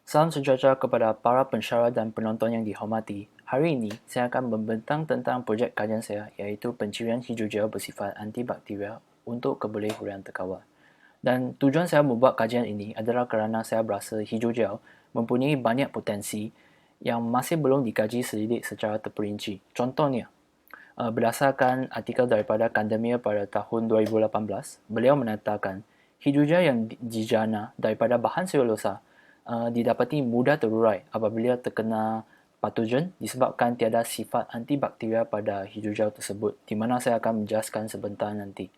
Salam sejahtera kepada para pensyarah dan penonton yang dihormati. Hari ini, saya akan membentang tentang projek kajian saya iaitu pencirian hijau gel bersifat antibakteria untuk kebolehurian terkawal. Dan tujuan saya membuat kajian ini adalah kerana saya berasa hijau gel mempunyai banyak potensi yang masih belum dikaji selidik secara terperinci. Contohnya, berdasarkan artikel daripada Kandemia pada tahun 2018, beliau menyatakan hijau gel yang dijana daripada bahan selulosa didapati mudah terurai apabila terkena patogen disebabkan tiada sifat antibakteria pada hijau gel tersebut, di mana saya akan menjelaskan sebentar nanti.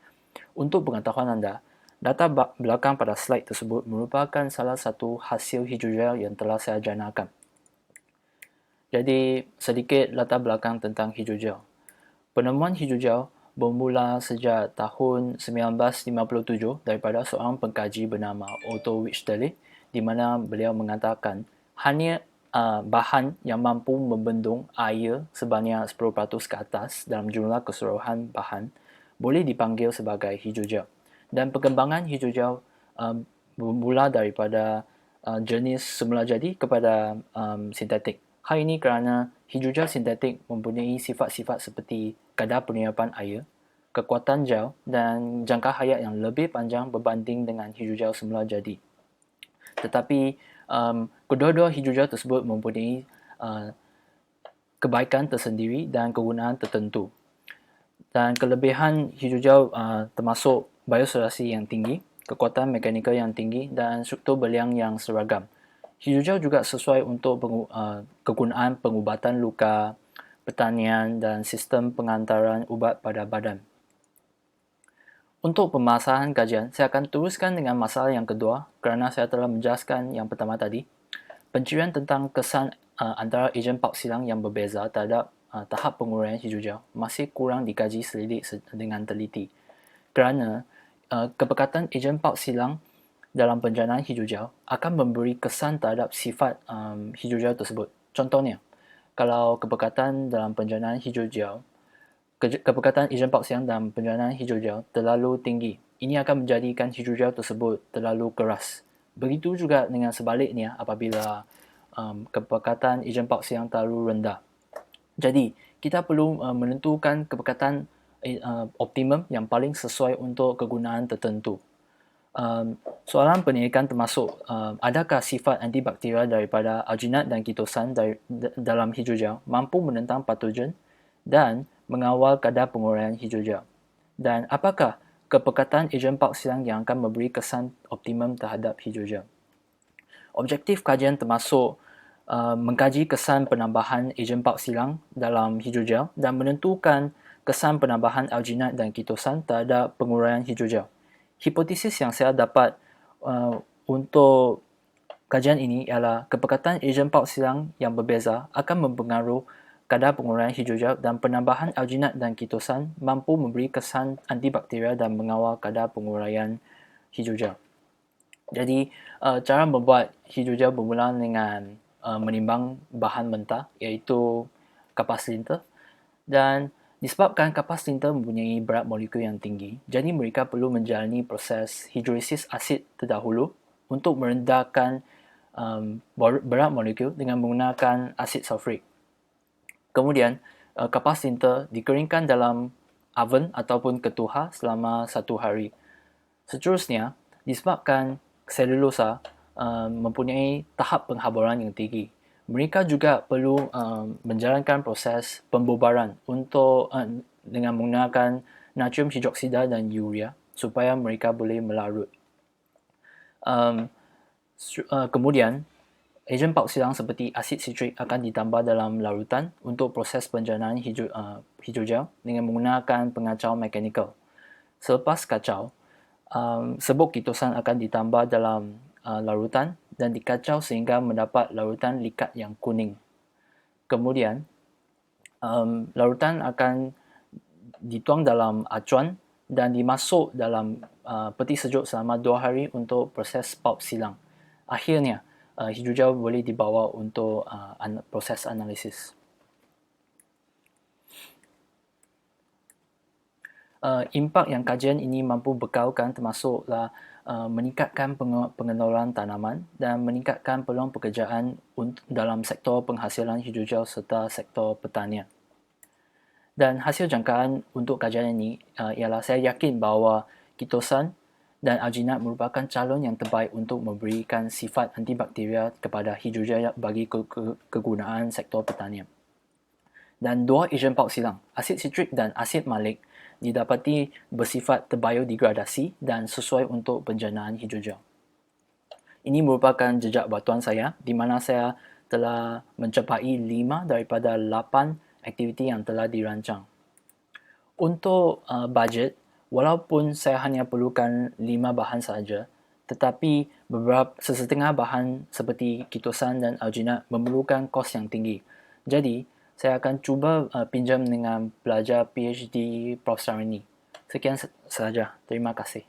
Untuk pengetahuan anda, data belakang pada slide tersebut merupakan salah satu hasil hijau gel yang telah saya janakan. Jadi, sedikit latar belakang tentang hijau gel. Penemuan hijau gel bermula sejak tahun 1957 daripada seorang pengkaji bernama Otto Wichterle, di mana beliau mengatakan hanya bahan yang mampu membendung air sebanyak 10% ke atas dalam jumlah keseluruhan bahan boleh dipanggil sebagai hijau gel. Dan perkembangan hijau gel bermula daripada jenis semula jadi kepada sintetik. Hal ini kerana hijau gel sintetik mempunyai sifat-sifat seperti kadar penyerapan air, kekuatan gel dan jangka hayat yang lebih panjang berbanding dengan hijau gel semula jadi. Tetapi kedua-dua hijau gel tersebut mempunyai kebaikan tersendiri dan kegunaan tertentu. Dan kelebihan hijau gel termasuk biosolasi yang tinggi, kekuatan mekanikal yang tinggi dan struktur beliang yang seragam. Hijau gel juga sesuai untuk kegunaan pengubatan luka, pertanian dan sistem pengantaran ubat pada badan. Untuk pemasaran kajian, saya akan teruskan dengan masalah yang kedua kerana saya telah menjelaskan yang pertama tadi. Pencirian tentang kesan antara ejen pauk silang yang berbeza terhadap tahap penguraian hijau gel masih kurang dikaji selidik dengan teliti. Kerana kepekatan ejen pauk silang dalam penjanaan hijau gel akan memberi kesan terhadap sifat hijau gel tersebut. Contohnya, kalau kepekatan dalam penjanaan hijau gel kepekatan ejen pauk silang dalam penjanaan hijau gel terlalu tinggi, ini akan menjadikan hijau gel tersebut terlalu keras. Begitu juga dengan sebaliknya apabila kepekatan ejen pauk silang terlalu rendah. Jadi, kita perlu menentukan kepekatan optimum yang paling sesuai untuk kegunaan tertentu. Soalan penelitian termasuk adakah sifat antibakteria daripada alginat dan ketosan dalam hijau gel mampu menentang patogen dan mengawal kadar penguraian hijau gel. Dan apakah kepekatan ejen pauk silang yang akan memberi kesan optimum terhadap hijau gel. Objektif kajian termasuk mengkaji kesan penambahan ejen pauk silang dalam hijau gel dan menentukan kesan penambahan alginat dan ketosan terhadap penguraian hijau gel. Hipotesis yang saya dapat untuk kajian ini ialah kepekatan ejen pauk silang yang berbeza akan mempengaruhi kadar penguraian hijau gel dan penambahan alginat dan ketosan mampu memberi kesan antibakteria dan mengawal kadar penguraian hijau gel. Jadi, cara membuat hijau gel bermula dengan menimbang bahan mentah iaitu kapas linter, dan disebabkan kapas linter mempunyai berat molekul yang tinggi, jadi mereka perlu menjalani proses hidrolisis asid terdahulu untuk merendahkan berat molekul dengan menggunakan asid sulfurik. Kemudian, kapas linter dikeringkan dalam oven ataupun ketuha selama 1 hari. Seterusnya, disebabkan selulosa mempunyai tahap penghaburan yang tinggi, mereka juga perlu menjalankan proses pembubaran dengan menggunakan natrium hidroksida dan urea supaya mereka boleh melarut. Kemudian, ejen pauk silang seperti asid sitrik akan ditambah dalam larutan untuk proses penjanaan hijau gel dengan menggunakan pengacau mekanikal. Selepas kacau, serbuk ketosan akan ditambah dalam larutan dan dikacau sehingga mendapat larutan likat yang kuning. Kemudian, larutan akan dituang dalam acuan dan dimasuk dalam peti sejuk selama 2 hari untuk proses pauk silang. Akhirnya, hijau gel boleh dibawa untuk proses analisis. Impak yang kajian ini mampu bekalkan termasuklah meningkatkan pengenalan tanaman dan meningkatkan peluang pekerjaan dalam sektor penghasilan hijau serta sektor pertanian. Dan hasil jangkaan untuk kajian ini ialah saya yakin bahawa kitosan dan alginat merupakan calon yang terbaik untuk memberikan sifat antibakteria kepada hijauja bagi kegunaan sektor pertanian. Dan dua ejen pauk silang, asid sitrik dan asid malik, didapati bersifat terbiodegradasi dan sesuai untuk penjenaan hijauja. Ini merupakan jejak batuan saya di mana saya telah mencapai 5 daripada 8 aktiviti yang telah dirancang. Untuk bajet, walaupun saya hanya perlukan 5 bahan sahaja, tetapi sesetengah bahan seperti kitosan dan alginat memerlukan kos yang tinggi. Jadi, saya akan cuba pinjam dengan pelajar PhD Prof. Sarini. Sekian sahaja. Terima kasih.